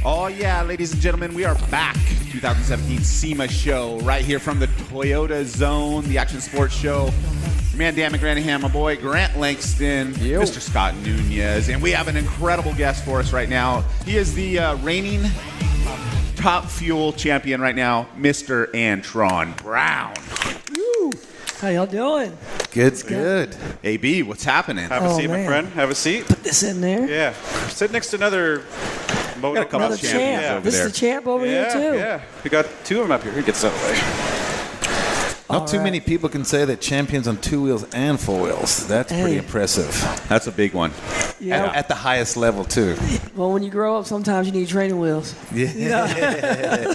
Oh, yeah, ladies and gentlemen, we are back. 2017 SEMA show right here from the Toyota Zone, the Action Sports Show. Your man, Dan McGranahan, my boy, Grant Langston, Mr. Scott Nunez, and we have an incredible guest for us right now. He is the reigning Top Fuel champion right now, Mr. Antron Brown. Woo. How y'all doing? Good. AB, what's happening? Have a seat, my friend. Have a seat. Put this in there. Yeah. Sit next to another Got a couple Another of champions champ. over This there. is a champ over here, too. Yeah. We got two of them up here. Who gets out of the way? Not too many people can say that champions on 2 wheels and 4 wheels. That's pretty impressive. That's a big one. Yeah. At the highest level, too. Well, when you grow up, sometimes you need training wheels. Yeah.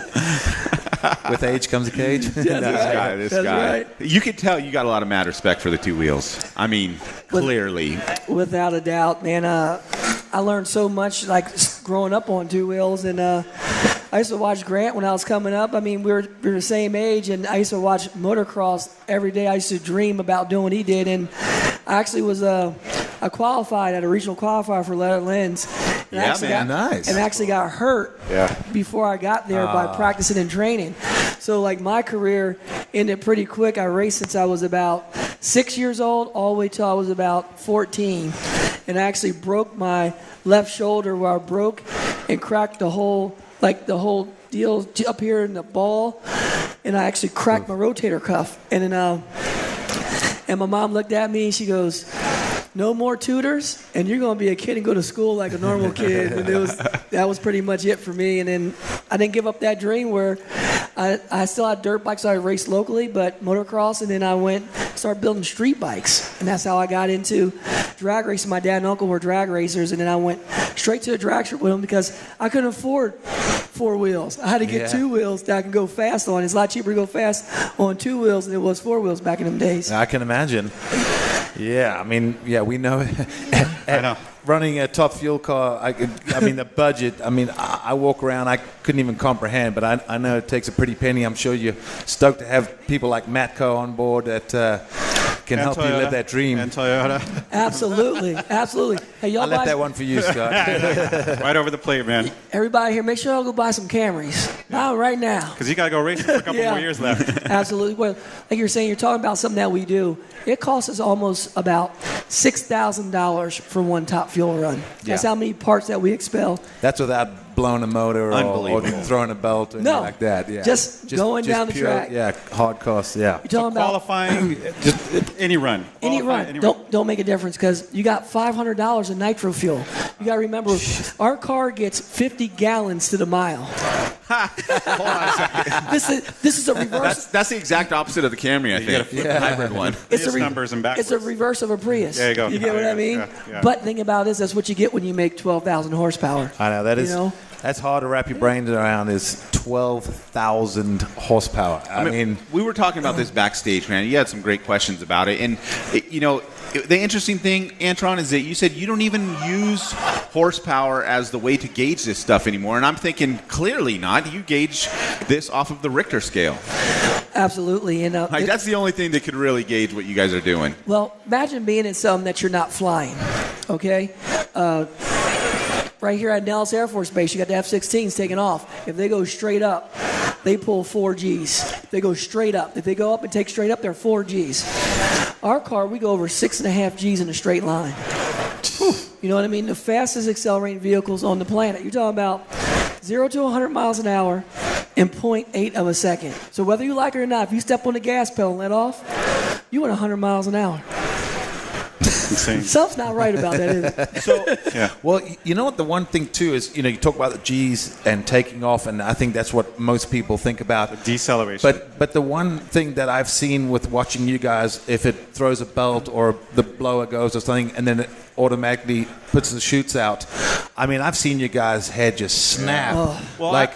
With age comes a cage. This guy. Right. You can tell you got a lot of mad respect for the 2 wheels. I mean, clearly. Without a doubt, man. I learned so much, like, growing up on 2 wheels, and I used to watch Grant when I was coming up. I mean, we were the same age, and I used to watch motocross every day. I used to dream about doing what he did, and I actually was I qualified at a regional qualifier for Letter Lens. And nice. And actually got hurt before I got there by practicing and training. So, like, my career ended pretty quick. I raced since I was about 6 years old all the way till I was about 14. And I actually broke my left shoulder where I broke and cracked the whole deal up here in the ball. And I actually cracked my rotator cuff. And then, and my mom looked at me and she goes, "No more tutors, and you're going to be a kid and go to school like a normal kid." And that was pretty much it for me. And then I didn't give up that dream where I still had dirt bikes. So I raced locally, but motocross, and then I started building street bikes. And that's how I got into drag racing. My dad and uncle were drag racers, and then I went straight to a drag strip with them because I couldn't afford 4 wheels. I had to get 2 wheels that I can go fast on. It's a lot cheaper to go fast on 2 wheels than it was 4 wheels back in them days. I can imagine. Yeah, I mean, we know. I know. Running a Top Fuel car, I mean, the budget, I walk around, I couldn't even comprehend, but I know it takes a pretty penny. I'm sure you're stoked to have people like Matco on board that can help you live that dream. And Toyota. Absolutely. Hey, y'all I left that one for you, Scott. Right over the plate, man. Everybody here, make sure y'all go buy some Camrys. Not right now. Because you got to go racing for a couple more years left. Absolutely. Well, like you're saying, you're talking about something that we do. It costs us almost about $6,000 for one Top Fuel run. That's how many parts that we expel. That's without blowing a motor or throwing a belt or anything like that. Yeah. Just going down the track. Yeah, hard costs, yeah. You're talking about qualifying, just any run. Any run. Don't make a difference because you got $500 in nitro fuel. You got to remember, our car gets 50 gallons to the mile. Hold on a second. This is a reverse. That's the exact opposite of the Camry, I think. The hybrid one. It's numbers and backwards. It's a reverse of a Prius. There you go. You get what I mean? Yeah. But think about this, that's what you get when you make 12,000 horsepower. I know, that is. That's hard to wrap your brains around, is 12,000 horsepower. I mean, we were talking about this backstage, man. You had some great questions about it. And, the interesting thing, Antron, is that you said you don't even use horsepower as the way to gauge this stuff anymore. And I'm thinking, clearly not. You gauge this off of the Richter scale. Absolutely. And that's the only thing that could really gauge what you guys are doing. Well, imagine being in something that you're not flying, okay? Right here at Nellis Air Force Base, you got the F-16s taking off. If they go straight up, they pull 4 Gs. They go straight up. If they go up and take straight up, they're 4 Gs. Our car, we go over 6.5 Gs in a straight line. You know what I mean? The fastest accelerating vehicles on the planet. You're talking about 0 to 100 miles an hour in 0.8 of a second. So whether you like it or not, if you step on the gas pedal and let off, you went 100 miles an hour. Insane. Something's not right about that, is it? So, well, you know what? The one thing too is, you talk about the G's and taking off, and I think that's what most people think about. The deceleration. But the one thing that I've seen with watching you guys, if it throws a belt or the blower goes or something, and then it automatically puts the chutes out. I mean, I've seen you guys' head just snap. Well,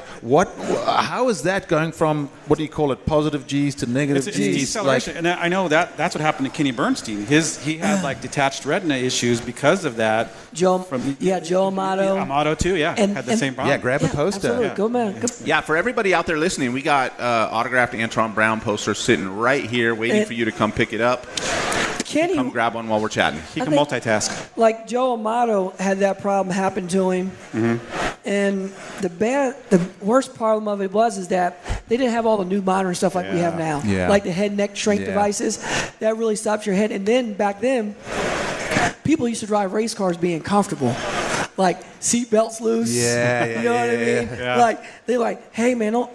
how is that going from, what do you call it, positive G's to negative G's? It's deceleration. And I know that's what happened to Kenny Bernstein. He had detached retina issues because of that. Joe Amato. Amato too, had the same problem. Yeah, grab a poster. Absolutely. Go, man. Yeah, for everybody out there listening, we got autographed Antron Brown posters sitting right here waiting for you to come pick it up. Kenny, come grab one while we're chatting. He can multitask. Like Joe Amato had that problem happen to him. Mm-hmm. And the worst problem of it is that they didn't have all the new modern stuff like we have now. Yeah. Like the head and neck strength devices. That really stops your head. And then back then, people used to drive race cars being comfortable. Like seat belts loose. Yeah, you know what I mean? Yeah. Like they're like, hey man, don't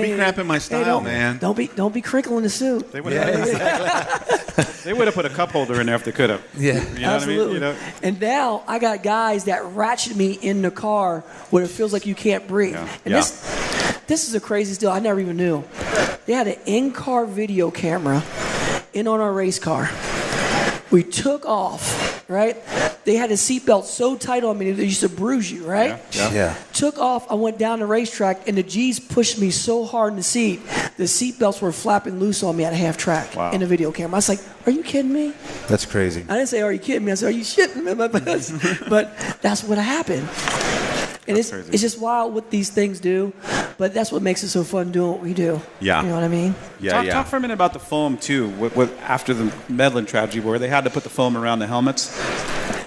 be cramping my style, man. Don't be crinkling the suit. They would have put a cup holder in there if they could have. Yeah. You know Absolutely. what I mean? And now I got guys that ratchet me in the car where it feels like you can't breathe. Yeah. And this is the craziest deal. I never even knew. They had an in-car video camera on our race car. We took off, right? They had a seatbelt so tight on me, they used to bruise you, right? Yeah. Took off, I went down the racetrack, and the G's pushed me so hard in the seat, the seatbelts were flapping loose on me at half track in the video camera. I was like, are you kidding me? That's crazy. I didn't say, are you kidding me? I said, are you shitting me? But that's what happened. And it's just wild what these things do, but that's what makes it so fun doing what we do. Yeah. You know what I mean? Yeah, Talk for a minute about the foam, too, after the Medlin tragedy where they had to put the foam around the helmets.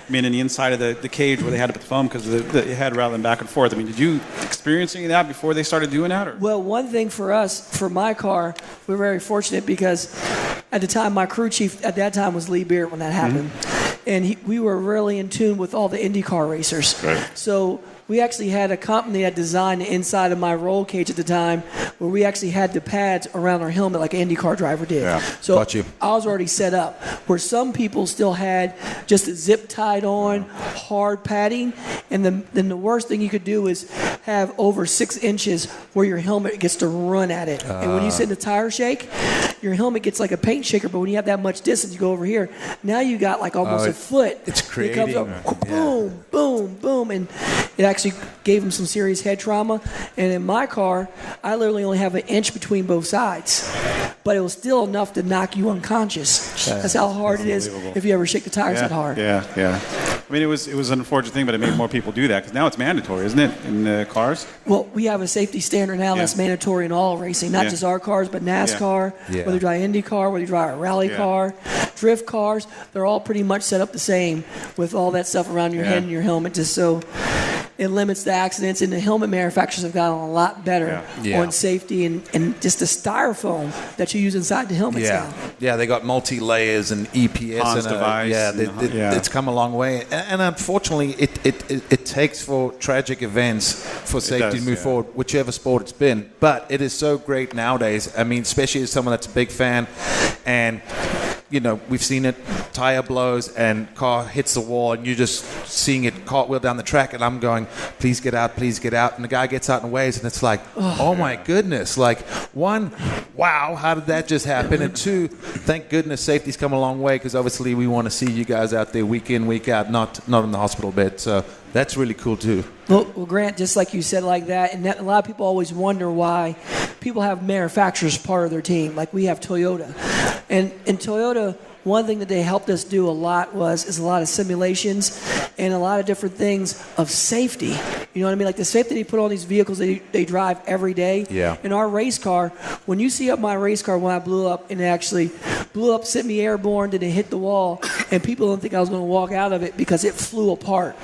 I mean, in the inside of the cage where they had to put the foam because the head rattling back and forth. I mean, did you experience any of that before they started doing that? Or? Well, one thing for us, for my car, we're very fortunate because at the time, my crew chief at that time was Lee Beard when that happened. Mm-hmm. And we were really in tune with all the IndyCar racers. Right. So we actually had a company that designed the inside of my roll cage at the time where we actually had the pads around our helmet like an IndyCar driver did. Yeah. So Got you. I was already set up where some people still had just a zip tied on, hard padding. And then the worst thing you could do is have over 6 inches where your helmet gets to run at it. And when you sit in the tire shake, your helmet gets like a paint shaker, but when you have that much distance, you go over here. Now you got like almost a foot. It's It comes up, boom, boom, boom, and it actually gave him some serious head trauma. And in my car, I literally only have an inch between both sides, but it was still enough to knock you unconscious. That's how hard it is if you ever shake the tires that hard. Yeah. I mean, it was an unfortunate thing, but it made more people do that because now it's mandatory, isn't it, in cars? Well, we have a safety standard now that's mandatory in all racing, not just our cars, but NASCAR, whether you drive IndyCar, whether you drive a rally car, drift cars, they're all pretty much set up the same with all that stuff around your head and your helmet just so it limits the accidents. And the helmet manufacturers have gotten a lot better on safety and just the styrofoam that you use inside the helmets now. Yeah, they got multi-layers and EPS. Hans device. It's come a long way. And unfortunately, it takes for tragic events for safety to move forward, whichever sport it's been. But it is so great nowadays. I mean, especially as someone that's a big fan. And, you know, we've seen it, tire blows and car hits the wall and you're just seeing it cartwheel down the track and I'm going, please get out. And the guy gets out and waves and it's like, oh my goodness. Like, one, wow, how did that just happen? And two, thank goodness safety's come a long way because obviously we want to see you guys out there week in, week out, not in the hospital bed. So that's really cool too. Well, Grant, just like you said like that, and that, a lot of people always wonder why people have manufacturers part of their team. Like we have Toyota. And Toyota, one thing that they helped us do a lot is a lot of simulations and a lot of different things of safety. You know what I mean? Like the safety they put on these vehicles they drive every day. Yeah. In our race car, when you see up my race car when I blew up and it actually blew up, sent me airborne, then it hit the wall, and people don't think I was going to walk out of it because it flew apart.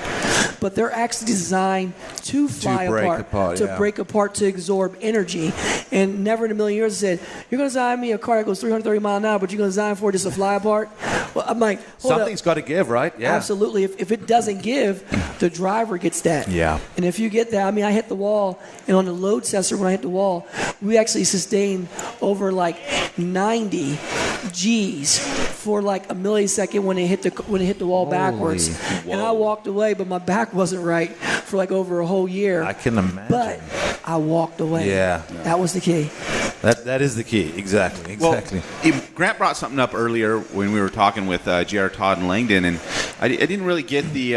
But they're actually designed to fly apart, to break apart, to absorb energy. And never in a million years I said, you're going to design me a car that goes 330 miles an hour, but you're going to design for it just to fly apart? Well, I'm like, something's got to give, right? Yeah. Absolutely. If it doesn't give, the driver gets that. Yeah. And if you get that, I mean, I hit the wall, and on the load sensor when I hit the wall, we actually sustained over like 90 G's for like a millisecond when it hit the wall backwards. Whoa. And I walked away, but my back wasn't right for like over a whole year. I can imagine. But I walked away. Yeah. That was the key. That is the key. Exactly. Well, Grant brought something up earlier when we were talking with J.R. Todd and Langdon, and I didn't really get the.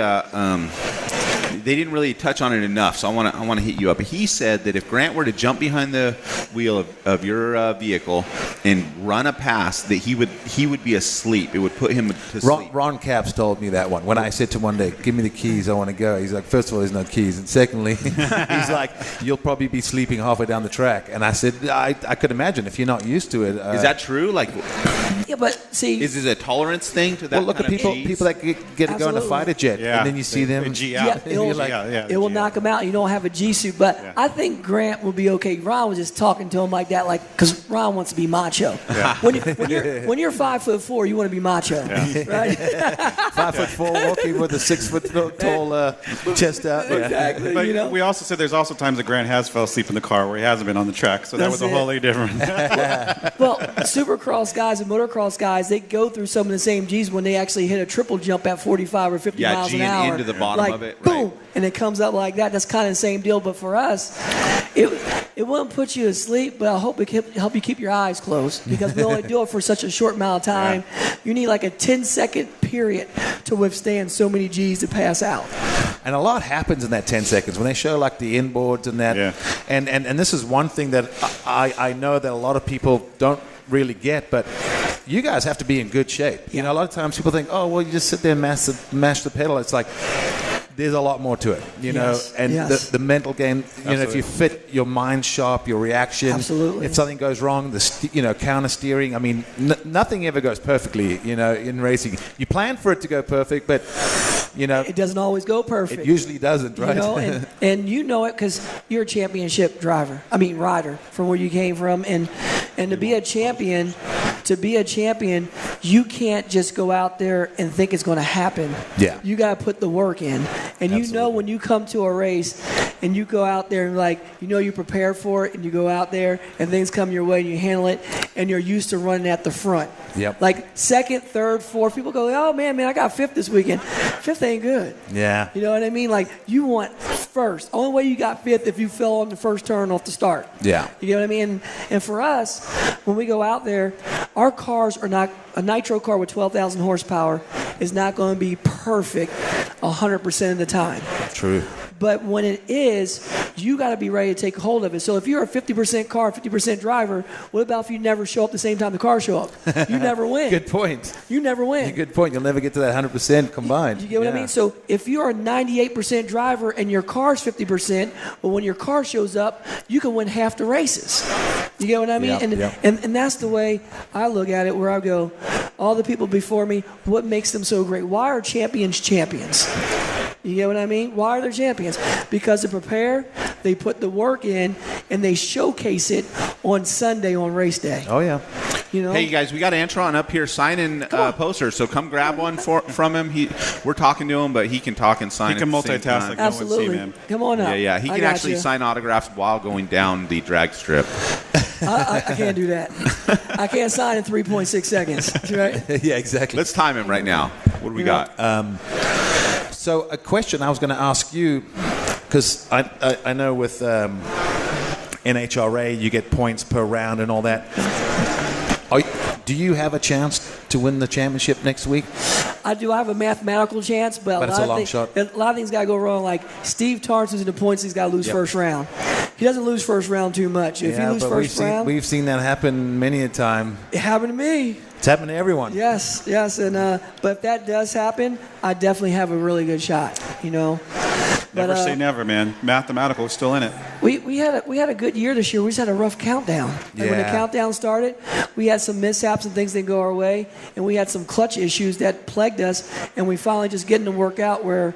They didn't really touch on it enough, so I want to hit you up. He said that if Grant were to jump behind the wheel of your vehicle and run a pass, that he would be asleep. It would put him to sleep. Ron Capps told me that one. When I said to him one day, give me the keys, I want to go. He's like, first of all, there's no keys. And secondly, he's like, you'll probably be sleeping halfway down the track. And I said, I could imagine if you're not used to it. Is that true? Like, yeah, but see, is it a tolerance thing to that? Well, look at people that get to go in a fighter jet, Yeah. and then you see them. G out. Yeah, it will knock him out. You don't have a G suit, but I think Grant will be okay. Ron was just talking to him like that, because Ron wants to be macho. Yeah. When you're 5'4", you want to be macho, right? 5'4", walking with a 6 foot tall chest out. Exactly. But we also said there's also times that Grant has fell asleep in the car where he hasn't been on the track, so that was wholly different. Well, supercross guys and motocross guys, they go through some of the same G's when they actually hit a triple jump at 45 or 50 miles an hour. Into the bottom of it. Boom, and it comes up like that. That's kind of the same deal. But for us, it won't put you to sleep, but I hope it can help you keep your eyes closed, because we only do it for such a short amount of time. Yeah. You need like a 10-second period to withstand so many G's to pass out. And a lot happens in that 10 seconds when they show like the inboards and that. Yeah. And this is one thing that I know that a lot of people don't really get, but you guys have to be in good shape. You know, a lot of times people think, oh, well, you just sit there and mash the pedal. It's like, there's a lot more to it, you know, and the mental game, you know, if you fit your mind sharp, your reaction, if something goes wrong, counter steering, I mean, nothing ever goes perfectly, you know, in racing. You plan for it to go perfect, but, you know, it doesn't always go perfect. It usually doesn't, right? You know, and you know it because you're a championship rider from where you came from, and to be a champion, you can't just go out there and think it's going to happen. Yeah. You got to put the work in. And you know when you come to a race and you go out there and you prepare for it, and you go out there and things come your way and you handle it, and you're used to running at the front. Yep. Like second, third, fourth, people go, oh, man, I got fifth this weekend. Fifth ain't good. Yeah. You know what I mean? Like, you want first. Only way you got fifth if you fell on the first turn off the start. Yeah. You know what I mean? And for us, when we go out there, our cars are not – a nitro car with 12,000 horsepower is not going to be perfect 100% of the time. True. But when it is, you got to be ready to take hold of it. So if you're a 50% car, 50% driver, what about if you never show up the same time the car show up? You never win. Good point. You never win. Good point. You'll never get to that 100% combined. You get what I mean? So if you're a 98% driver and your car's 50%, well, when your car shows up, you can win half the races. You get what I mean? And that's the way I look at it, where I go, all the people before me, what makes them so great? Why are champions champions? You get what I mean? Why are they champions? Because they prepare, they put the work in, and they showcase it on Sunday on race day. Oh, yeah. You know? Hey, you guys, we got Antron up here signing posters, so come grab one from him. We're talking to him, but he can talk and sign. He can multitask like Absolutely. No one see, man. Come on up. Yeah. He can actually sign autographs while going down the drag strip. I can't do that. I can't sign in 3.6 seconds. Right? Yeah, exactly. Let's time him right now. What do we got? So a question I was going to ask you, because I know with NHRA you get points per round and all that. Do you have a chance to win the championship next week? I do. I have a mathematical chance, but it's a long shot. A lot of things got to go wrong. Like Steve Torrance in the points, he's got to lose first round. He doesn't lose first round too much. If he loses first round, we've seen that happen many a time. It happened to me. It's happened to everyone. Yes, and but if that does happen, I definitely have a really good shot. You know. Never say never, man. Mathematical is still in it. We had a good year this year. We just had a rough countdown. And when the countdown started, we had some mishaps and things didn't go our way, and we had some clutch issues that plagued us, and we finally just getting to work out where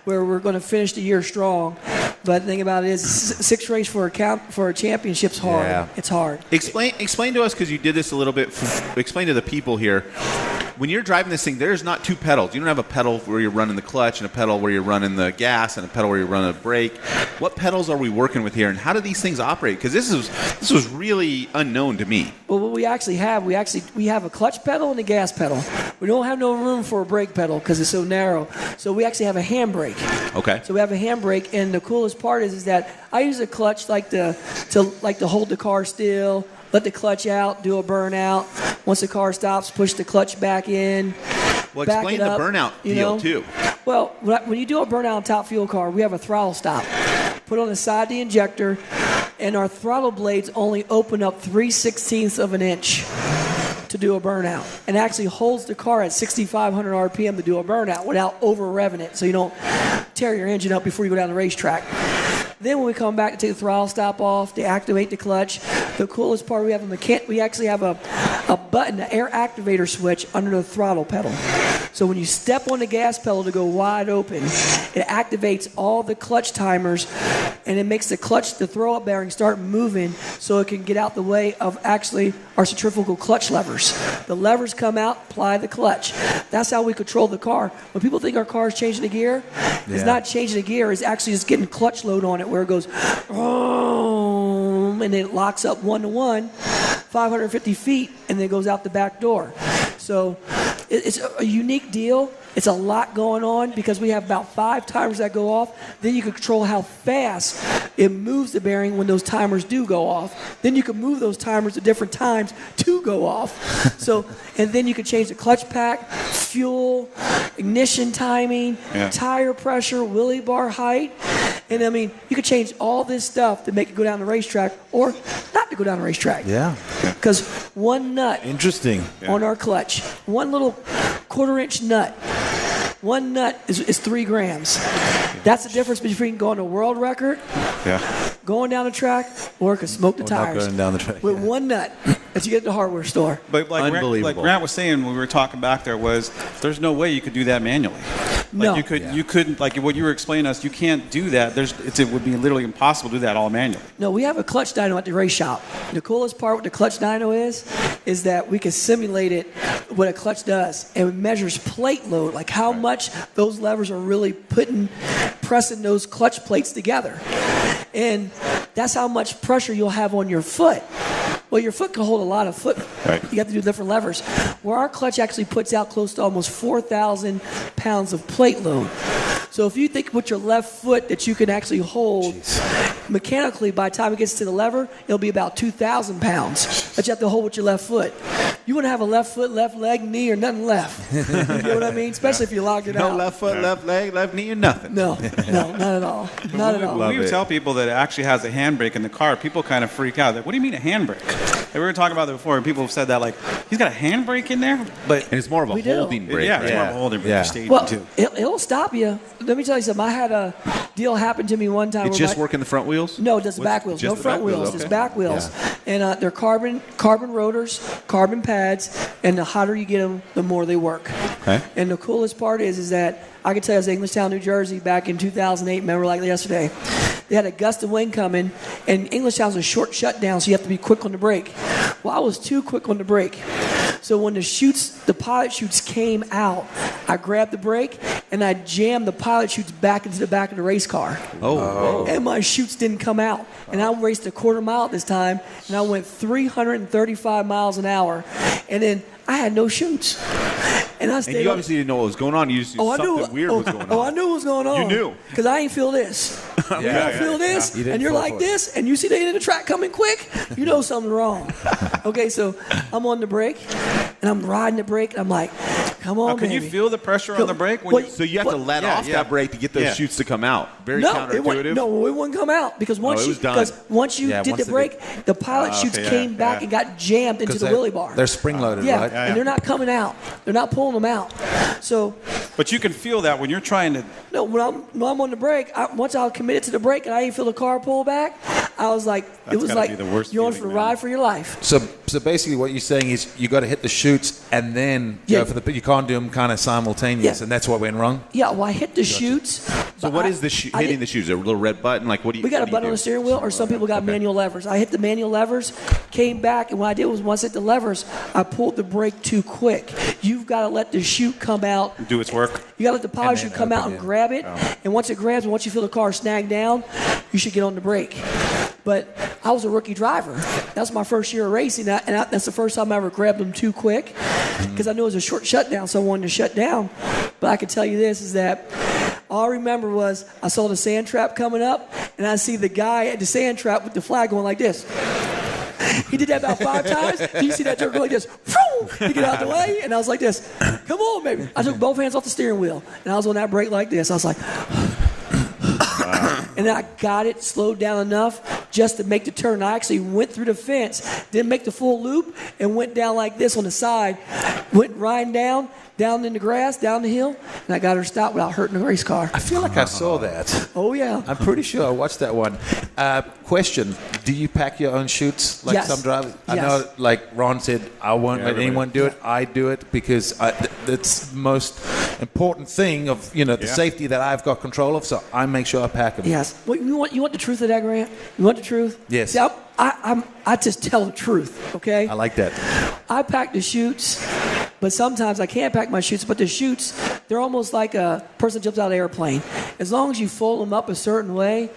we're going to finish the year strong. But the thing about it is, 6 race for a championship's hard. Yeah. It's hard. Explain to us, because you did this a little bit. Explain to the people here. When you're driving this thing, there's not two pedals. You don't have a pedal where you're running the clutch and a pedal where you're running the gas and a pedal where you're running the brake. What pedals are we working with here, and how do these things operate? Because this was really unknown to me. Well, what we actually have, we have a clutch pedal and a gas pedal. We don't have no room for a brake pedal because it's so narrow. So we actually have a handbrake. Okay. So we have a handbrake, and the coolest part is that I use a clutch to hold the car still. Let the clutch out, do a burnout. Once the car stops, push the clutch back in. Well, explain the burnout deal, too. Well, when you do a burnout on top fuel car, we have a throttle stop. Put on the side of the injector, and our throttle blades only open up 3/16 of an inch to do a burnout, and actually holds the car at 6,500 RPM to do a burnout without over-revving it, so you don't tear your engine up before you go down the racetrack. Then when we come back to take the throttle stop off, to activate the clutch, the coolest part we actually have a button, an air activator switch under the throttle pedal. So when you step on the gas pedal to go wide open, it activates all the clutch timers, and it makes the throw-up bearing start moving so it can get out the way of actually our centrifugal clutch levers. The levers come out, apply the clutch. That's how we control the car. When people think our car is changing the gear, it's not changing the gear. It's actually just getting clutch load on it where it goes, and then it locks up 1-to-1, 550 feet, and then goes out the back door. So it's a unique deal. It's a lot going on because we have about 5 timers that go off. Then you can control how fast it moves the bearing when those timers do go off. Then you can move those timers at different times to go off. So, and then you can change the clutch pack, fuel, ignition timing, tire pressure, wheelie bar height. And I mean, you can change all this stuff to make it go down the racetrack or not to go down the racetrack. Yeah. Because one nut Interesting. on our clutch, one little 1/4-inch nut, one nut is 3 grams. That's the difference between going to world record, going down the track, or it could smoke the tires. Not going down the track. With one nut that you get at the hardware store. But like Grant was saying when we were talking back there was there's no way you could do that manually. No. You couldn't, like what you were explaining to us, you can't do that. It would be literally impossible to do that all manually. No, we have a clutch dyno at the race shop. The coolest part with the clutch dyno is that we can simulate it, what a clutch does. And it measures plate load, like how much those levers are really pressing those clutch plates together. And that's how much pressure you'll have on your foot. Well, your foot can hold a lot of foot. Right. You have to do different levers. Where our clutch actually puts out close to almost 4,000 pounds of plate load. So if you think with your left foot that you can actually hold mechanically, by the time it gets to the lever, it'll be about 2,000 pounds that you have to hold with your left foot. You want to have a left foot, left leg, knee, or nothing left. You know what I mean? Especially if you lock it out. No left foot, left leg, left knee, or nothing. No, not at all. Not at all. When we tell people that it actually has a handbrake in the car, people kind of freak out. Like, what do you mean a handbrake? Like, we were talking about that before, and people have said that, like, he's got a handbrake in there? But And it's more of a holding brake. yeah, it's right? more of a holding brake. Yeah. Staging Well, too. it'll stop you. Let me tell you something. I had a deal happen to me one time. It's where just working the front wheels? No, just the back wheels. just No the front back wheels, wheels. okay. Just back wheels. And they're carbon rotors, carbon pads, and the hotter you get them, the more they work. Okay. And the coolest part is that I can tell you, I was in Englishtown, New Jersey, back in 2008. Remember, like yesterday, they had a gust of wind coming, and Englishtown's a short shutdown, so you have to be quick on the brake. Well, I was too quick on the brake. So when the pilot chutes came out, I grabbed the brake and I jammed the pilot chutes back into the back of the race car. Oh. And my chutes didn't come out. And I raced a 1/4 mile this time, and I went 335 miles an hour. And then I had no chutes. And I stayed And you obviously didn't know what was going on. You just knew something weird was going on. Oh, I knew what was going on. You knew. Because I ain't feel this. You don't feel this, You didn't and you're fall like for it. this, and you see the end of the track coming quick, you know something's wrong. Okay, so I'm on the brake, and I'm riding the brake, and I'm like, come on, Can you baby. feel the pressure on the brake? When Well, you, So you have to let Yeah, off yeah. that brake to get those Yeah. chutes to come out. Very No, counterintuitive. it wouldn't come out because it was done. once you Yeah, did once the they brake, the pilot chutes okay, came back and got jammed into the wheelie bar. They're spring loaded, yeah, right? and they're not coming out. They're not pulling them out. So but you can feel that when you're trying to. no, when I'm on the brake, once I was committed to the brake and I didn't feel the car pull back, I was like, That's it was gotta like be the worst you're on feeling, for the man. ride for your life. So basically, what you're saying is you got to hit the chutes and then go for the. You can't do them kind of simultaneous, Yeah. and that's what went wrong. Yeah, well, I hit the chutes. So what is the hitting the shoes? A little red button? Like what do you? We got a what do you button on do? the steering wheel, or some people got manual levers. I hit the manual levers, came back, and what I did was once I hit the levers, I pulled the brake too quick. You've got to let the chute come out. Do its work. You got to let the power And chute then come out open and it. grab it. And once it grabs, and once you feel the car snag down, you should get on the brake. But I was a rookie driver. That's my first year of racing, and that's the first time I ever grabbed them too quick because I knew it was a short shutdown, so I wanted to shut down. But I can tell you this, is that all I remember was I saw the sand trap coming up, and I see the guy at the sand trap with the flag going like this. He did that about 5 times. You see that jerk go like this. He get out the way, and I was like this. Come on, baby. I took both hands off the steering wheel, and I was on that brake like this. I was like, and I got it slowed down enough just to make the turn. I actually went through the fence, didn't make the full loop, and went down like this on the side. Went riding down in the grass, down the hill, and I got her stopped without hurting the race car. I feel like I saw that. Oh, yeah. I'm pretty sure I watched that one. Question: do you pack your own chutes like Yes. some drivers? I Yes. know, like Ron said, I won't let everybody. anyone do it. I do it because it's the most important thing of the safety that I've got control of. So I make sure I pack them. Yes. Well, you want the truth of that, Grant? You want the truth? Yes. See, I just tell the truth. Okay. I like that. I pack the chutes, but sometimes I can't pack my chutes. But the chutes, they're almost like a person jumps out of an airplane. As long as you fold them up a certain way,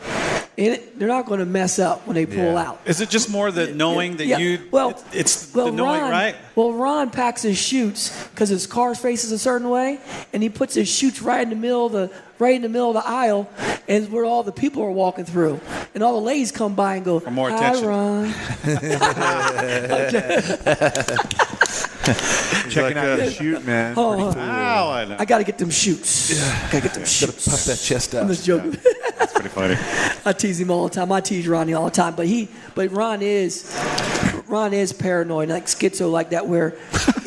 they're not going to mess up when they pull out. Is it just more the knowing that you? Well, it's the knowing, right? Well, Ron packs his chutes because his car faces a certain way, and he puts his chutes right in the middle of the aisle, and where all the people are walking through, and all the ladies come by and go, for more "Hi, attention." Ron." Checking out the shoot, man. I got to get them chutes. I got to get them chutes. Puff that chest out. I'm just joking. That's pretty funny. I tease him all the time. I tease Ronnie all the time, but Ron is paranoid, like schizo, like that, where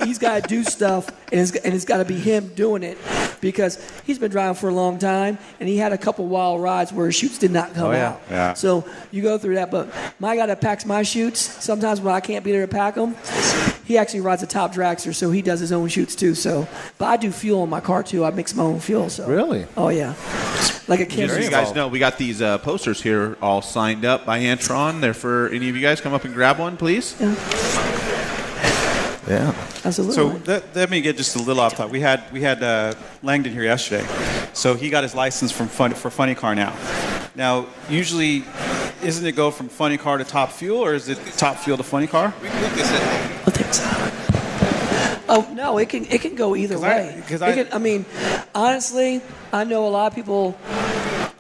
he's got to do stuff, and it's got to be him doing it, because he's been driving for a long time, and he had a couple wild rides where his chutes did not come out. Yeah. So you go through that, but my guy that packs my chutes, sometimes when I can't be there to pack them, he actually rides a top dragster, so he does his own chutes too. So, but I do fuel in my car too. I mix my own fuel. So Really? Oh yeah, like a Just kid. so you guys know, we got these posters here all signed up by Antron. They're for any of you guys. Come up and grab one, please. Yeah. Absolutely. So let me get just a little off topic. We had Langdon here yesterday, so he got his license for Funny Car now. Now, usually, isn't it go from Funny Car to Top Fuel, or is it Top Fuel to Funny Car? I think so. Oh no, it can go either way. Honestly, I know a lot of people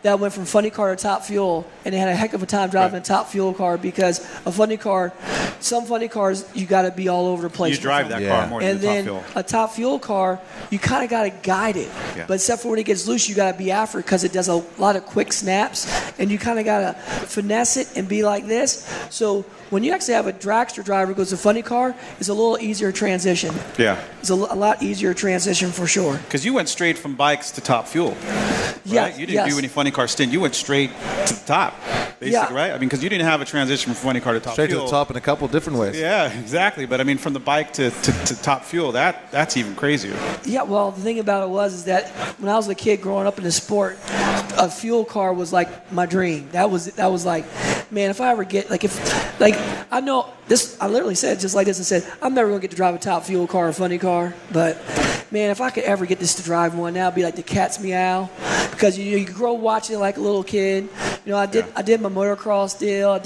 that went from Funny Car to Top Fuel, and they had a heck of a time driving a Top Fuel car, because a Funny Car, some Funny Cars, you got to be all over the place. You drive that car more than the Top Fuel. And then a Top Fuel car, you kind of got to guide it. Yeah. But except for when it gets loose, you got to be after it, because it does a lot of quick snaps, and you kind of got to finesse it and be like this. So when you actually have a dragster driver who goes to Funny Car, it's a little easier transition. Yeah. It's a lot easier transition for sure. Because you went straight from bikes to Top Fuel. Right? Yeah. You didn't do any Funny Car stint. You went straight to the top, basically, right? I mean, because you didn't have a transition from Funny Car to Top Straight Fuel. to the top in a couple different ways. Yeah, exactly. But I mean, from the bike to Top Fuel, that's even crazier. Yeah, well, the thing about it is that when I was a kid growing up in the sport, a fuel car was like my dream. That was like, man, if I ever get I know this. I literally said just like this. I said I'm never gonna get to drive a Top Fuel car or Funny Car, but man, if I could ever get this to drive one, now it'd be like the cat's meow, because you grow watching it like a little kid. I did my motocross deal. I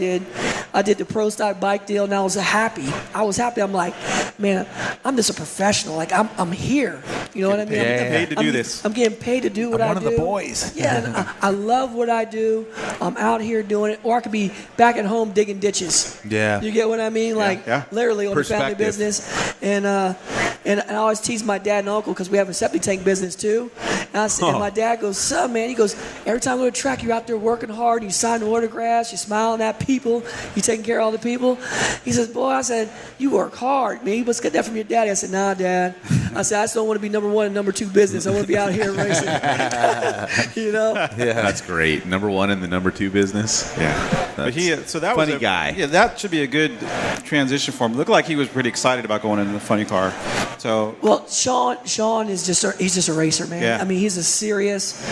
did the pro stock bike deal, and I was happy. I'm like, man, I'm just a professional. Like I'm here. You know what I mean? I'm paid to do this. I'm getting paid to do what I do. One of the boys. Yeah, and I love what I do. I'm out here doing it, or I could be back at home digging ditches. Yeah. You get what I mean? Like literally on the family business. And I always tease my dad and uncle, because we have a septic tank business too. And my dad goes, son, man, he goes, every time we go to track, you're out there working hard, you sign autographs, you're smiling at people, you're taking care of all the people. He says, boy, I said, you work hard, man. You must get that from your daddy. I said, nah, Dad. I said, I just don't want to be number one and number two business. I want to be out here racing. Yeah. That's great. Number one in the number two business. Yeah. But so that funny was guy. Yeah, that should be a good transition for him. Looked like he was pretty excited about going into the Funny Car. So well, Sean is just a racer, man. Yeah. I mean, he's a serious,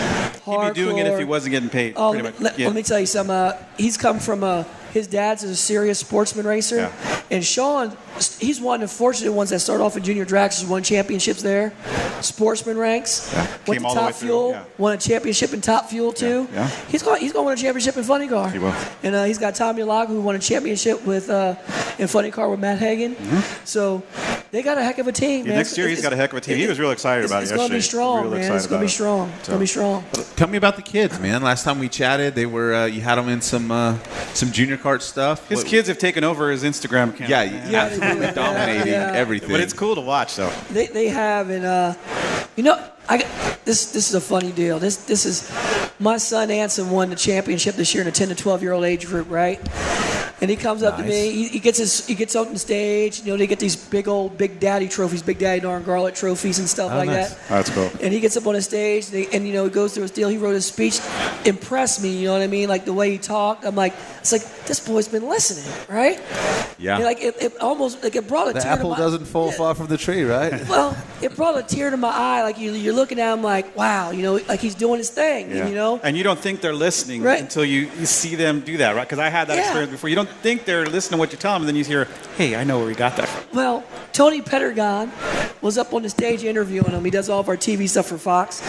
hardcore. He'd be doing it if he wasn't getting paid. Oh, pretty much. let me tell you something. He's come from his dad's a serious sportsman racer, and Sean, he's one of the fortunate ones that started off in junior dragsters, won championships there, sportsman ranks, went to Top Fuel, won a championship in Top Fuel too. Yeah. He's going to win a championship in Funny Car. He will. And he's got Tommy Lago, who won a championship with in Funny Car with Matt Hagan. Mm-hmm. So they got a heck of a team, man. Next year he's got a heck of a team. He was real excited about it yesterday. It's going to be strong, man. It's going to be strong. It's going to be strong. Tell me about the kids, man. Last time we chatted, they were you had them in some junior kart stuff. His kids have taken over his Instagram account. Yeah, absolutely dominating everything. But it's cool to watch, though. They have, and this is a funny deal. This is my son Anson won the championship this year in a 10 to 12-year-old age group, right? And he comes up to me. He gets out on the stage. They get these big old Big Daddy trophies, Big Daddy Darn Garlic trophies and stuff like that. That's cool. And he gets up on the stage, and he goes through his deal. He wrote his speech, impressed me. You know what I mean? Like the way he talked. I'm like, it's like this boy's been listening, right? Yeah. And like it almost like it brought a tear to my eye. The apple doesn't fall far from the tree, right? Well, it brought a tear to my eye. Like you're looking at him like, wow, like he's doing his thing. Yeah. And you don't think they're listening until you see them do that, right? Because I had that experience before. You don't think they're listening to what you tell them, and then you hear, hey, I know where we got that from. Well, Tony Pettergon was up on the stage interviewing him. He does all of our TV stuff for Fox.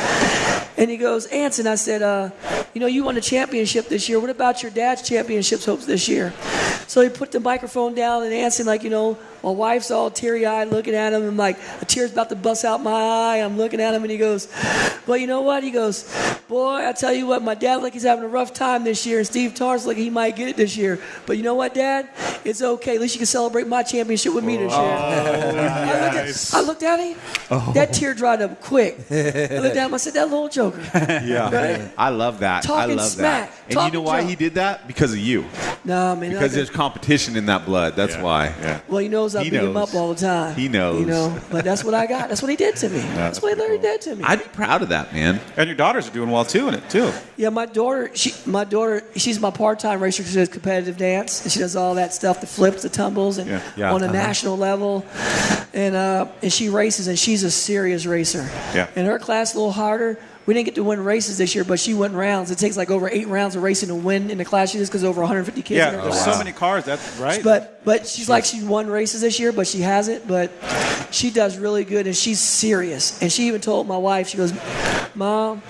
And he goes, Anson, I said, you won a championship this year. What about your dad's championships hopes this year? So he put the microphone down, and Anson, my wife's all teary-eyed looking at him. I'm like, a tear's about to bust out my eye. I'm looking at him, and he goes, well, you know what? He goes, boy, I tell you what, my dad he's having a rough time this year, and Steve Tarr's he might get it this year. But you know what, Dad? It's okay. At least you can celebrate my championship with me this year. Nice. I looked at him. That tear dried up quick. I looked at him. I said, that little joker. Yeah. Right? I love that. Talking I love smack. that. And you know why he did that? Because of you. No, man. Because there's competition in that blood. That's why. Yeah. Well, he knows I beat him up all the time. He knows. But that's what I got. That's what he did to me. That's what he literally did to me. I'd be proud of that, man. And your daughters are doing well, too, in it, too. Yeah, my daughter, she's my part-time racer because she does competitive dance. And she does all that stuff, the flips, the tumbles, and on a national level. And she races, and she's a serious racer. Yeah. And her class a little harder. We didn't get to win races this year, but she won rounds. It takes over 8 rounds of racing to win in the class she does because over 150 kids in her class. So many cars, that's right. But she's she won races this year, but she hasn't. But she does really good, and she's serious. And she even told my wife, she goes, Mom,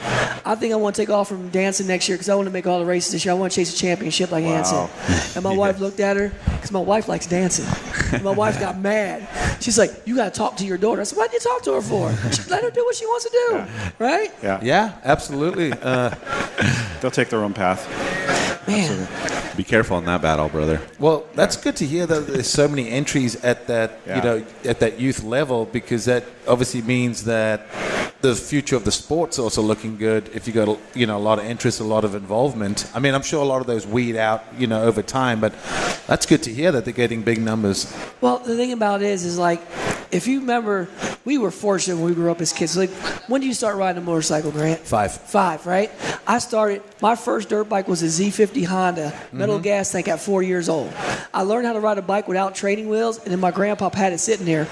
I think I want to take off from dancing next year because I want to make all the races this year. I want to chase a championship like Anson. And my wife looked at her because my wife likes dancing. And my wife got mad. She's like, you got to talk to your daughter. I said, what did you talk to her for? Let her do what she wants to do, right? Yeah, absolutely. They'll take their own path. Man. Absolutely. Be careful in that battle, brother. Well, that's good to hear that there's so many entries at that, at that youth level, because that obviously means that the future of the sport's also looking good if you got a lot of interest, a lot of involvement. I mean, I'm sure a lot of those weed out, over time, but that's good to hear that they're getting big numbers. Well, the thing about it is if you remember, we were fortunate when we grew up as kids. When did you start riding a motorcycle, Grant? 5, right? I started, my first dirt bike was a Z50 Honda, metal gas tank at 4 years old. I learned how to ride a bike without training wheels, and then my grandpa had it sitting there.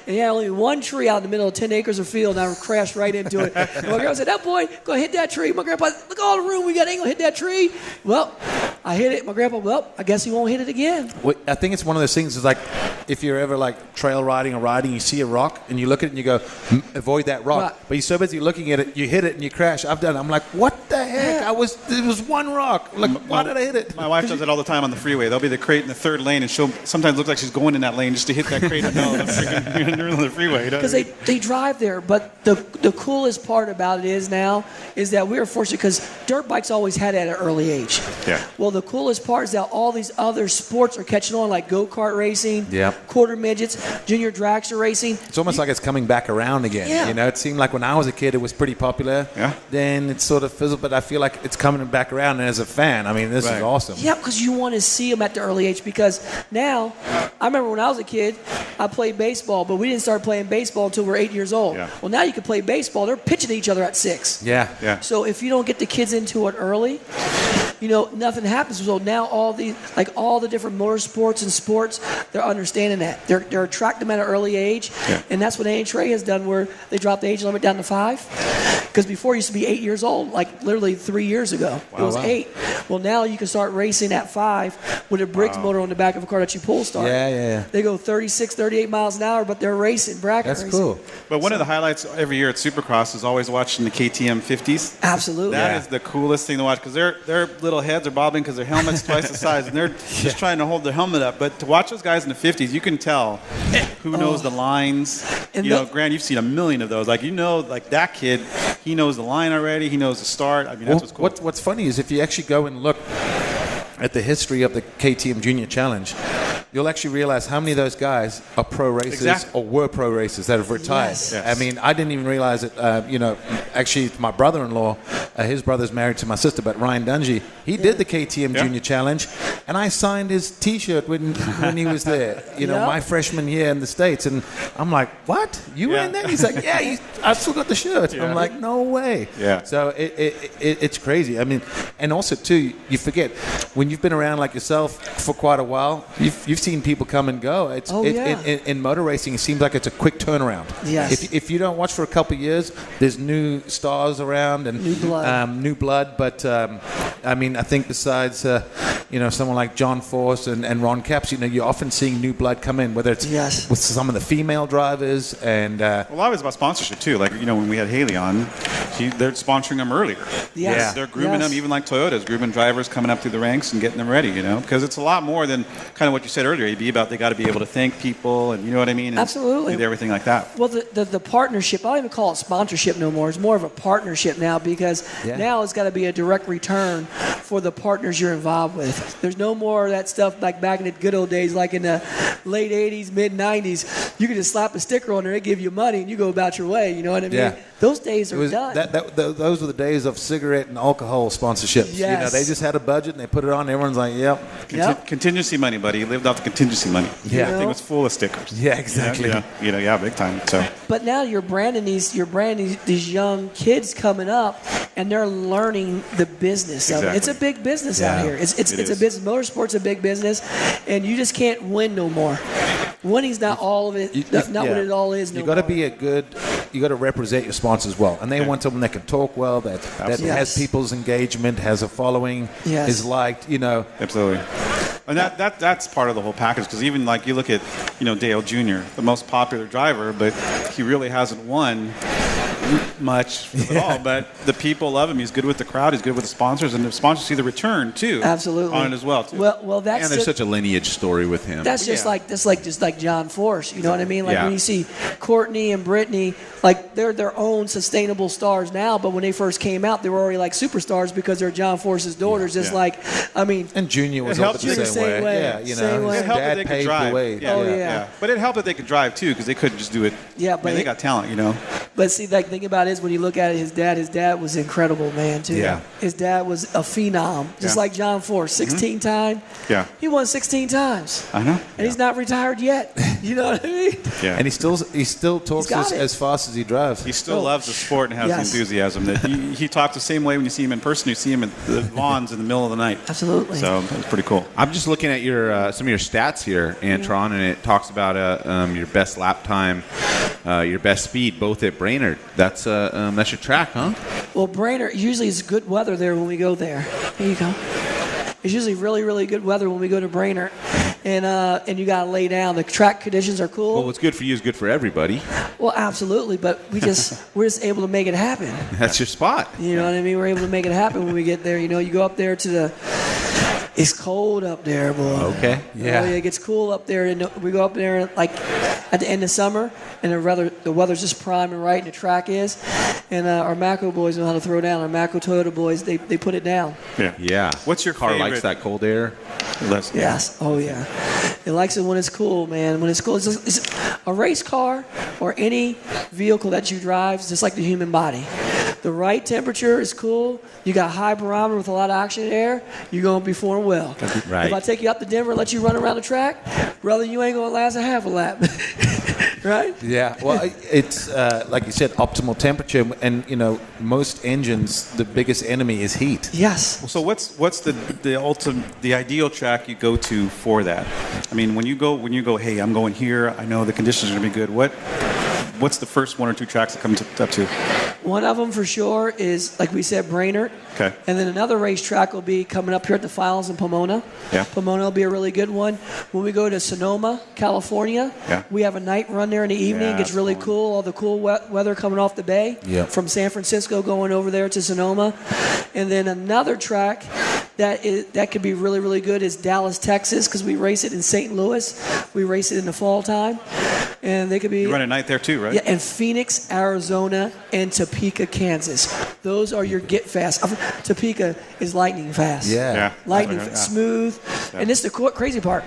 And he had only one tree out in the middle of 10 acres of field, and I crashed right into it. And my grandpa said, that boy, go hit that tree. My grandpa, look at all the room we got, ain't gonna hit that tree. Well, I hit it. My grandpa, I guess he won't hit it again. Well, I think it's one of those things, is if you're ever trail riding or riding, you see a rock, and you look at it and you go, avoid that rock. Right. But you're so busy looking at it, you hit it and you crash. I've done it. I'm like, what the heck? Yeah. It was one rock. Why did I hit it? My wife does it all the time on the freeway. There'll be the crate in the third lane, and she'll sometimes look like she's going in that lane just to hit that crate in the middle of the freeway. Because they drive there. But the coolest part about it is that we were fortunate because dirt bikes always had it at an early age. Yeah. Well, the coolest part is that all these other sports are catching on, like go-kart racing, quarter midgets, junior dragster racing. It's almost like it's coming back around again. Yeah. It seemed like when I was a kid, it was pretty popular. Yeah. Then it sort of fizzled, but I feel like it's coming back around. And as a fan, I mean, this is awesome. Yeah, because you want to see them at the early age. Because now, I remember when I was a kid, I played baseball, but we didn't start playing baseball until we were 8 years old. Yeah. Well, now you can play baseball. They're pitching to each other at 6. Yeah. So if you don't get the kids into it early, nothing happens. So now all the different motorsports and sports, they're understanding that. They're attracting them at an early age. Yeah. And that's what NHRA has done, where they dropped the age limit down to 5. Because before it used to be 8 years old, literally 3 years ago. It was 8. Well, now you can start racing at 5 with a Briggs motor on the back of a car that you pull start. Yeah. They go 36, 38 miles an hour, but they're racing, bracket That's racing. cool. But one of the highlights every year at Supercross is always watching the KTM 50s. Absolutely. That is the coolest thing to watch because their little heads are bobbing because their helmet's twice the size, and they're just trying to hold their helmet up. But to watch those guys in the 50s, you can tell who knows the lines. And Grant, you've seen a million of those. That kid, he knows the line already. He knows the start. I mean, that's what's cool. What's funny is if you actually go and look at the history of the KTM Junior Challenge, you'll actually realize how many of those guys are pro racers or were pro racers that have retired. Yes. I mean, I didn't even realize it. Actually, my brother-in-law, his brother's married to my sister, but Ryan Dungy, he did the KTM Junior Challenge, and I signed his T-shirt when he was there. My freshman year in the States, and I'm like, what? You were in there? He's like, yeah, I still got the shirt. I'm like, no way. Yeah. So it's crazy. I mean, and also too, you forget when you've been around like yourself for quite a while, you've seen people come and go. In motor racing, it seems like it's a quick turnaround. Yes. If you don't watch for a couple of years, there's new stars around and new blood. But I mean, I think besides someone like John Force and Ron Capps, you're often seeing new blood come in, whether it's with some of the female drivers and. Well, a lot of it's about sponsorship too. Like when we had Haley on, they're sponsoring them earlier. Yes. They're grooming them, even like Toyota's grooming drivers coming up through the ranks and getting them ready. Because it's a lot more than kind of what you said earlier, AB, about they got to be able to thank people and you know what I mean. And absolutely. Do everything like that. Well, the partnership, I don't even call it sponsorship no more. It's more of a partnership now because now it's got to be a direct return for the partners you're involved with. There's no more of that stuff like back in the good old days, like in the late 80s, mid 90s. You could just slap a sticker on there, they give you money, and you go about your way. You know what I mean? Yeah. Those days are done. Those were the days of cigarette and alcohol sponsorships. Yes. They just had a budget and they put it on. Everyone's like, yep. Contingency money, buddy. You lived off the contingency money. Yeah. The thing was full of stickers. Yeah, exactly. Big time. So. But now you're branding these young kids coming up, and they're learning the business of it. It's a big business out here. It's a business. Motorsport's a big business, and you just can't win no more. Winning's not all of it. Not what it all is. You got to be you got to represent your sponsors well, and they want someone that can talk well, that has people's engagement, has a following, is liked. Absolutely. And that's part of the whole package, because even like you look at Dale Jr., the most popular driver, but he really hasn't won much at all, but the people love him. He's good with the crowd. He's good with the sponsors, and the sponsors see the return too. Absolutely. On it as well too. Well, that's and there's such a lineage story with him. That's just like John Force. You know what I mean? Like when you see Courtney and Brittany, like they're their own sustainable stars now, but when they first came out, they were already like superstars because they're John Force's daughters. And Junior was also the same way. Yeah, same way. It helped that they could drive. The way. Yeah. But it helped that they could drive too, because they couldn't just do it. Yeah, but they got talent, But see, the thing about it is when you look at it, his dad was incredible, man, too. Yeah. His dad was a phenom, just like John Force, 16 time. Yeah. He won 16 times. I know. And he's not retired yet. You know what I mean? Yeah. And he still talks as fast as he drives. He still loves the sport and has the enthusiasm. That he talks the same way when you see him in person. You see him at the lawns in the middle of the night. Absolutely. So it's pretty cool. I'm just looking at your some of your stats here, Antron, and it talks about your best lap time, your best speed, both at Brainerd. That's your track, huh? Well, Brainerd usually is good weather there when we go there. Here you go. It's usually really, really good weather when we go to Brainerd. And you got to lay down. The track conditions are cool. Well, what's good for you is good for everybody. Well, absolutely, but we're just able to make it happen. That's your spot. You know what I mean? We're able to make it happen when we get there. You go up there to it's cold up there, boy. Okay. Yeah. It gets cool up there, and we go up there like at the end of summer, and the weather's just prime and right, and the track is. And our Mako boys know how to throw down. Our Mako Toyota boys, they put it down. Yeah. What's your car favorite? likes that cold air? Yes. Oh, yeah. It likes it when it's cool, man. When it's cool. It's a race car or any vehicle that you drive is just like the human body. The right temperature is cool. You got high barometer with a lot of oxygen in air. You're going to perform well. Right. If I take you up to Denver and let you run around the track, brother, you ain't going to last a half a lap. Right? Yeah. Well, it's like you said, optimal temperature, and most engines, the biggest enemy is heat. Yes. So what's the ideal track you go to for that? I mean, when you go, hey, I'm going here. I know the conditions are going to be good. What's the first one or two tracks that come up to? One of them for sure is, like we said, Brainerd. Okay. And then another racetrack will be coming up here at the finals in Pomona. Yeah. Pomona will be a really good one. When we go to Sonoma, California, we have a night run there in the evening. Yeah, it gets really cool. All the cool weather coming off the bay from San Francisco going over there to Sonoma. And then another track that could be really, really good is Dallas, Texas, because we race it in St. Louis. We race it in the fall time. And they could be... You run at night there too, right? Yeah, and Phoenix, Arizona, and Topeka, Kansas. Those are your get fast. Topeka is lightning fast. Yeah. Lightning fast. Smooth. Yeah. And this is the crazy part.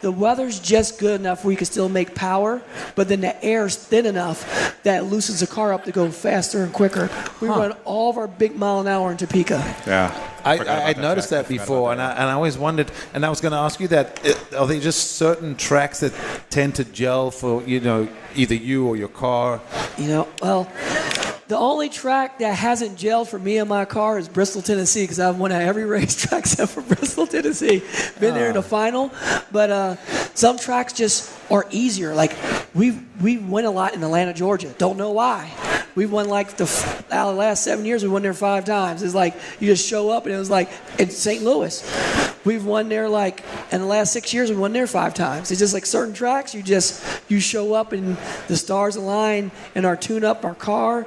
the weather's just good enough where you can still make power, but then the air's thin enough that it loosens the car up to go faster and quicker. We run all of our big mile an hour in Topeka. Yeah. I noticed that before, and I always wondered, and I was going to ask you that, are there just certain tracks that tend to gel for, either you or your car? Well, the only track that hasn't gelled for me and my car is Bristol, Tennessee, because I've won at every racetrack except for Bristol, Tennessee. Been there in the final, but some tracks just are easier. Like we win a lot in Atlanta, Georgia. Don't know why. We've won out of the last 7 years. We won there 5 times. It's like you just show up, and it was like in St. Louis. We've won there in the last 6 years. We won there 5 times. It's just like certain tracks. You show up and the stars align, and our tune up, our car.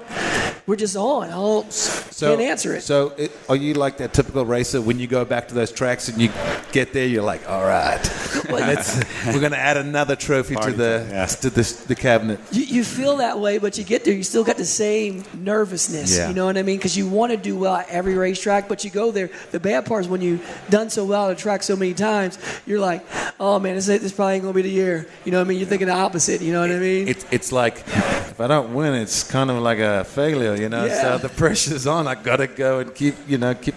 We're just on. Can't answer it. So are you like that typical racer when you go back to those tracks and you get there? You're like, all right, we're going to add another trophy to the cabinet. You feel that way, but you get there, you still got the same nervousness. Yeah. You know what I mean? Because you want to do well at every racetrack, but you go there. The bad part is when you've done so well at a track so many times, you're like, oh man, this probably ain't gonna be the year. You know what I mean? You're thinking the opposite. You know what I mean? It's like if I don't win, it's kind of like a failure. Yeah. So the pressure's on. I got to go and keep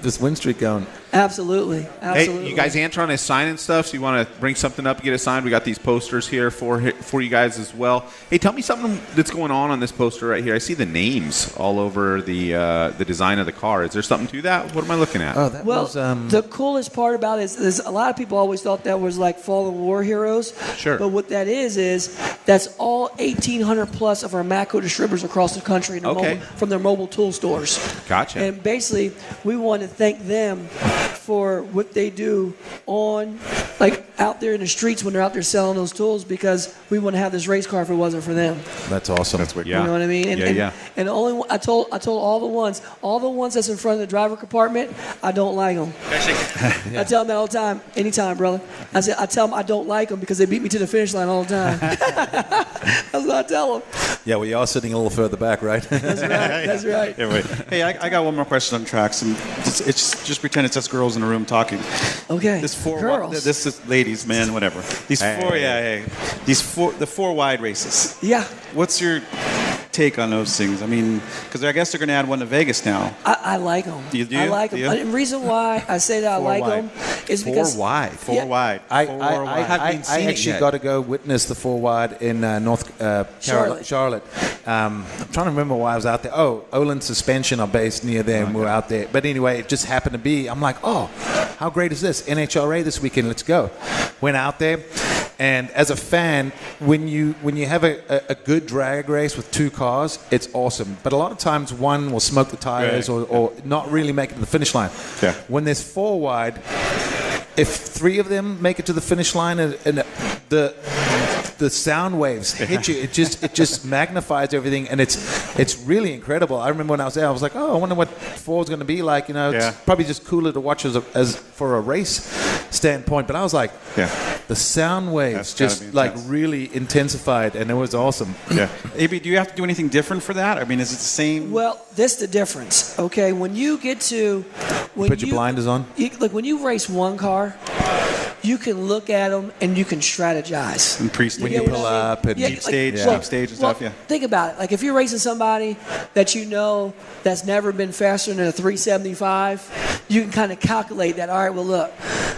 this win streak going. Absolutely. Hey, you guys, Antron is signing stuff, so you want to bring something up, get it signed. We got these posters here for you guys as well. Hey, tell me something that's going on this poster right here. I see the names all over the design of the car. Is there something to that? What am I looking at? Oh, that was the coolest part about it is a lot of people always thought that was like fallen war heroes. Sure. But what that is that's all 1,800 plus of our Matco distributors across the country from their mobile tool stores. Gotcha. And basically, we want to thank them for what they do out there in the streets when they're out there selling those tools, because we wouldn't have this race car if it wasn't for them. That's awesome. That's what, You know what I mean? And the only one, I told all the ones that's in front of the driver compartment, I don't like them. I tell them that all the time. Anytime, brother. I tell them I don't like them because they beat me to the finish line all the time. That's what I tell them. Yeah, well, you are sitting a little further back, right? That's right. Hey, I got one more question on tracks, and it's just pretend it's us girls in a room talking. Okay. Girls. This is ladies, man, whatever. The 4 wide races. Yeah. What's your take on those things? I mean, because I guess they're going to add one to Vegas now. I like them. You do? I like them. Yeah. And the reason why I say that I like them is because 4 wide. 4 wide. I actually got to go witness the 4 wide in North Charlotte. I'm trying to remember why I was out there. Oh, Olin Suspension are based near there, and we were out there. But anyway, it just happened to be. I'm like, oh, how great is this? NHRA this weekend. Let's go. Went out there. And as a fan, when you have a good drag race with 2 cars, it's awesome. But a lot of times one will smoke the tires or not really make it to the finish line. Yeah. When there's 4 wide, if 3 of them make it to the finish line and the sound waves hit you, it just magnifies everything, and it's really incredible. I remember when I was there, I was like, oh, I wonder what 4 is going to be like. It's probably just cooler to watch as for a race standpoint. But I was like, the sound waves just really intensified, and it was awesome. Yeah. AB, do you have to do anything different for that? I mean, is it the same? Well, this is the difference. Okay, when you get to Put your blinders on. When you race one car, you can look at them and you can strategize. And pre-stage. When you pull up and deep stage and stuff, Think about it. Like if you're racing somebody that that's never been faster than a 375, you can kind of calculate that. All right, well look,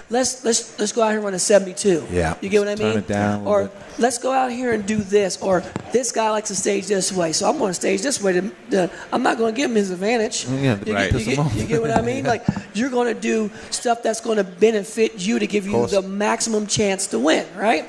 let's go out here and run a 72. Yeah. You get what I mean? Turn it down. Or let's go out here and do this. Or this guy likes to stage this way, so I'm going to stage this way. I'm not going to give him his advantage. Yeah, you get what I mean? Like you're going to do stuff that's going to benefit you to give you the maximum chance to win, right?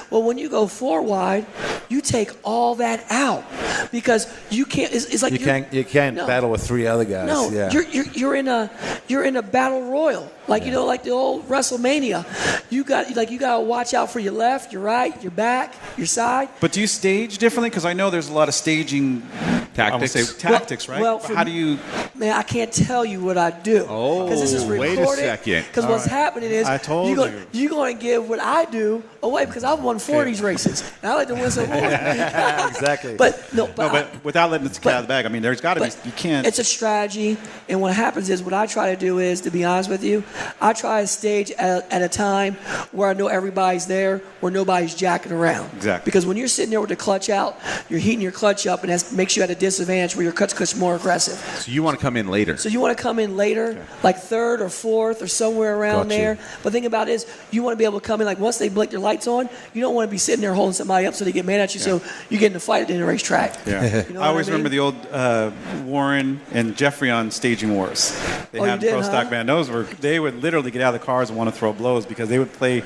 Well, when you go 4 wide, you take all that out because you can't. It's like you can't battle with 3 other guys. No, yeah. you're in a battle royal, like like the old WrestleMania. You got to watch out for your left, your right, your back, your side. But do you stage differently? Because I know there's a lot of staging I would say tactics, right? Well, how do you? Man, I can't tell you what I do. Oh, because this is recorded. wait a second. Because what's happening is I told you. You're going to give what I do away because I've won 4 of these races. And I like to win some more. Exactly. But without letting the cat out of the bag. I mean, there's got to be. You can't. It's a strategy, and what happens is what I try to do is, to be honest with you, I try to stage at a time where I know everybody's there, where nobody's jacking around. Exactly. Because when you're sitting there with the clutch out, you're heating your clutch up, and that makes you at a disadvantage where your clutch more aggressive. So you want to come in later. So you want to come in later, like third or fourth or somewhere around there. But the thing about it is, you want to be able to come in, like once they blink their lights on, you don't want to be sitting there holding somebody up so they get mad at you, so you get in a fight at the end of the racetrack. Yeah. You know I always what I mean? remember the old Warren and Jeffrey on staging wars. They Oh, had you did, pro stock huh? band. They would literally get out of the cars and want to throw blows because they would play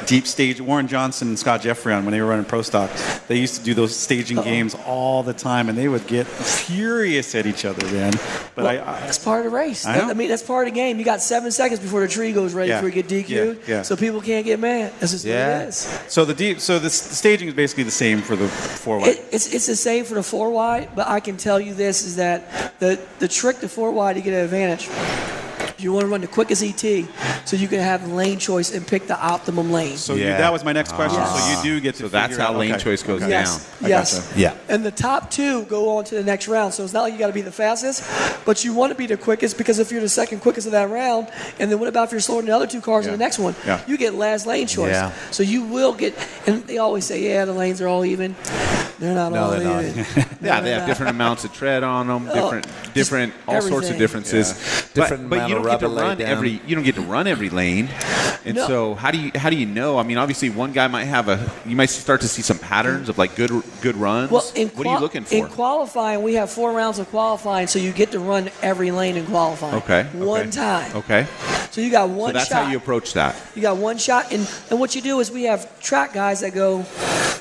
deep stage. Warren Johnson and Scott Jeffrey on when they were running pro stock. They used to do those staging games all the time, and they would get furious at each other, man. But that's part of the race. I know. I mean, that's part of the game. You got 7 seconds before the tree goes ready for you to get DQ'd. Yeah. So people can't get mad. That's just what it is. So the staging is basically the same for the 4-wide. It's the same for the 4-wide, but I can tell you this is that the trick to 4-wide to get an advantage, you want to run the quickest ET so you can have lane choice and pick the optimum lane. So that was my next question. So you do get to. So that's how lane choice goes down. Yes. Gotcha. Yeah. And the top 2 go on to the next round. So it's not like you got to be the fastest, but you want to be the quickest because if you're the second quickest of that round, and then what about if you're slower than the other 2 cars in the next one? Yeah. You get last lane choice. Yeah. So you will get, and they always say, the lanes are all even. They're not all they're not. even. Yeah, they have different amounts of tread on them, different, all sorts of everything. differences. Different But amount you of don't get to rubber laid run down. you don't get to run every lane. And No. so how do you know? I mean, obviously one guy might you might start to see some patterns of like good runs. Well, what are you looking for? In qualifying, we have 4 rounds of qualifying, so you get to run every lane in qualifying. Okay. One time. Okay. So you got one So that's shot. how you approach that. You got one shot, and what you do is we have track guys that go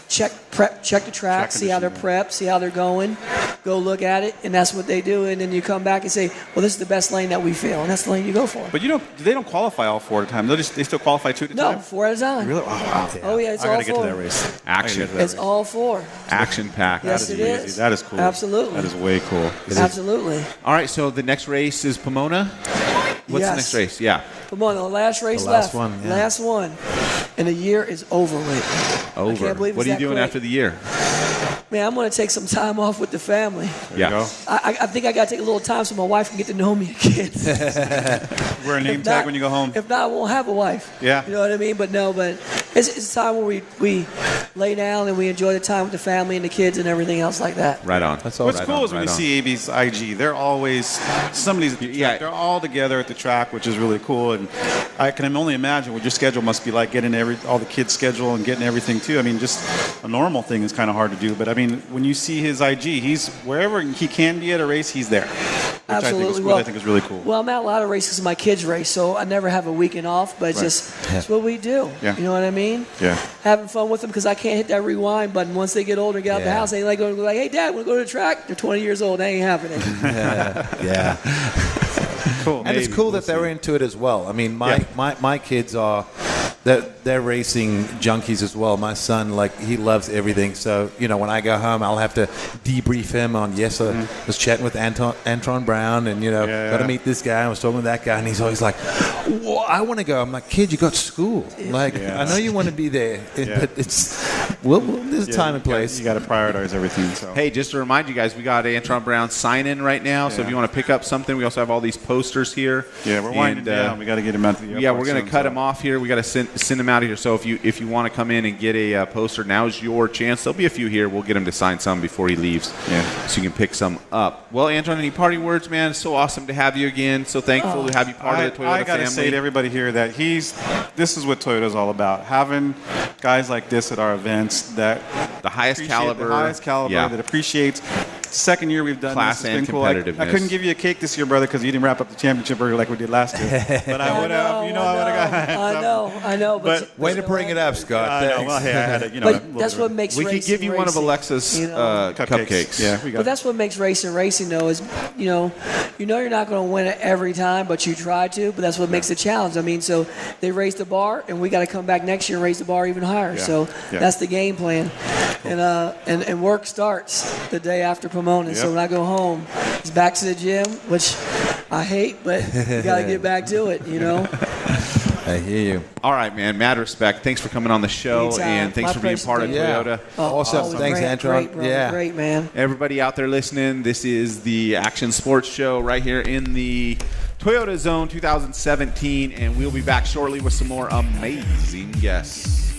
check the track, see how they're prepped, see how they're going, go look at it, and that's what they do. And then you come back and say, well, this is the best lane that we feel, and that's the lane you go for. But they don't qualify all 4 at a time. They still qualify 2 at a time. No, 4 at a time. Really? Oh, wow. Oh yeah, it's I all gotta get 4. to that race. Action. It's all 4. Action packed. Yes, it is. That is cool. Absolutely. That is way cool. Absolutely. All right, so the next race is Pomona. What's the next race? Yeah. Come on, the last race The last left. one, yeah. Last one. And the year is over with. Over. I can't believe What it's are you that doing quick. after the year? Man, I'm going to take some time off with the family. Yeah. You go. I think I got to take a little time so my wife can get to know me again. Wear a name If tag not- when you go home. If not, I won't have a wife. Yeah. You know what I mean? But it's time where we lay down and we enjoy the time with the family and the kids and everything else like that. Right on. That's all. What's Right cool on, is when right you on. see AB's IG, they're always somebody's at the track. Yeah. They're all together at the track, which is really cool. And I can only imagine what your schedule must be like, getting all the kids' schedule and getting everything too. I mean, just a normal thing is kind of hard to do. But I mean, when you see his IG, he's wherever he can be at a race, he's there. Which Absolutely. I think is really cool. Well, I'm at a lot of races in my kids' race, so I never have a weekend off, but it's what we do. Yeah. You know what I mean? Yeah. Having fun with them because I can't hit that rewind button. Once they get older and get out of the house, they like going to go like, hey, Dad, want to go to the track? They're 20 years old. That ain't happening. Yeah. Cool. And it's cool that they're into it as well. I mean, my kids are they're racing junkies as well. My son, he loves everything. So, when I go home, I'll have to debrief him on, I was chatting with Antron Brown and, got to meet this guy. I was talking with that guy, and he's always like, whoa, I want to go. I'm like, kid, you got school. I know you want to be there, but there's time and place. You got to prioritize everything. So. Hey, just to remind you guys, we got Antron Brown sign-in right now. So if you want to pick up something, we also have all these posters here. Yeah, we're winding down. We got to get him out to the airport. Yeah, we're going soon, to cut him off here. We got to send him out of here. So if you want to come in and get a poster, now's your chance. There'll be a few here. We'll get him to sign some before he leaves. Yeah. So you can pick some up. Well, Antron, any party words, man? It's so awesome to have you again. So thankful to have you part of the Toyota I got to family. say to everybody here that this is what Toyota's all about. Having guys like this at our events that the highest caliber, that appreciates. Second year we've done class this. and It's been cool. I competitiveness. couldn't give you a cake this year, brother, because you didn't wrap up the championship early like we did last year. But I would have, I would have I know. But way to bring it up, Scott. Well, hey, I had a, but that's what makes we racing could give you one of racing, Alexa's cupcakes. Yeah, we got But that's what makes racing though is you're not going to win it every time, but you try to. But that's what makes the challenge. I mean, so they raised the bar, and we got to come back next year and raise the bar even higher. Yeah. So that's the game plan. And work starts the day after Pomona. So when I go home, it's back to the gym, which I hate, but you got to get back to it. I hear you. All right, man. Mad respect. Thanks for coming on the show, Anytime. and thanks My for being pleasure. part of Toyota. Awesome. Thanks, Antron. Great, bro. Great, man. Everybody out there listening, this is the Action Sports Show right here in the Toyota Zone 2017, and we'll be back shortly with some more amazing guests.